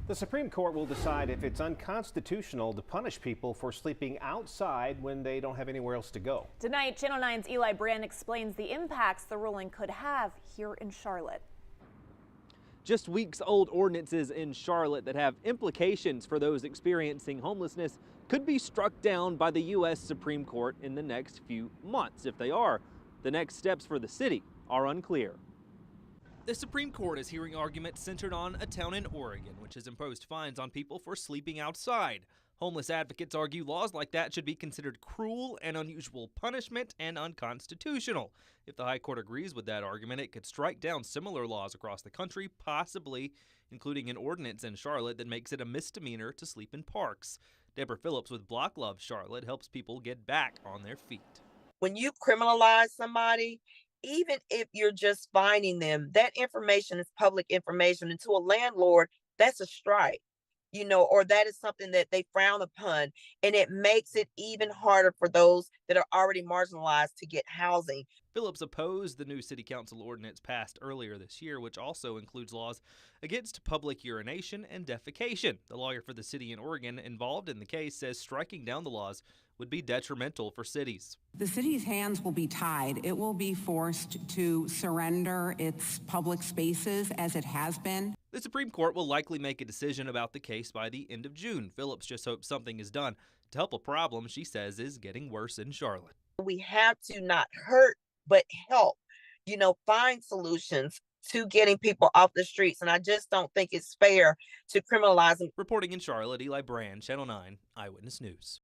The Supreme Court will decide if it's unconstitutional to punish people for sleeping outside when they don't have anywhere else to go. Tonight, Channel 9's Eli Brand explains the impacts the ruling could have here in Charlotte. Just weeks old ordinances in Charlotte that have implications for those experiencing homelessness could be struck down by the U.S. Supreme Court in the next few months. If they are, the next steps for the city are unclear. The Supreme Court is hearing arguments centered on a town in Oregon, which has imposed fines on people for sleeping outside. Homeless advocates argue laws like that should be considered cruel and unusual punishment and unconstitutional. If the High Court agrees with that argument, it could strike down similar laws across the country, possibly including an ordinance in Charlotte that makes it a misdemeanor to sleep in parks. Deborah Phillips with Block Love Charlotte helps people get back on their feet. When you criminalize somebody, even if you're just fining them, that information is public information. And to a landlord, that's a strike, or that is something that they frown upon. And it makes it even harder for those that are already marginalized to get housing. Phillips opposed the new city council ordinance passed earlier this year, which also includes laws against public urination and defecation. The lawyer for the city in Oregon involved in the case says striking down the laws would be detrimental for cities. The city's hands will be tied. It will be forced to surrender its public spaces as it has been. The Supreme Court will likely make a decision about the case by the end of June. Phillips just hopes something is done to help a problem she says is getting worse in Charlotte. We have to not hurt, but help, find solutions to getting people off the streets. And I just don't think it's fair to criminalize them. Reporting in Charlotte, Eli Brand, Channel 9 Eyewitness News.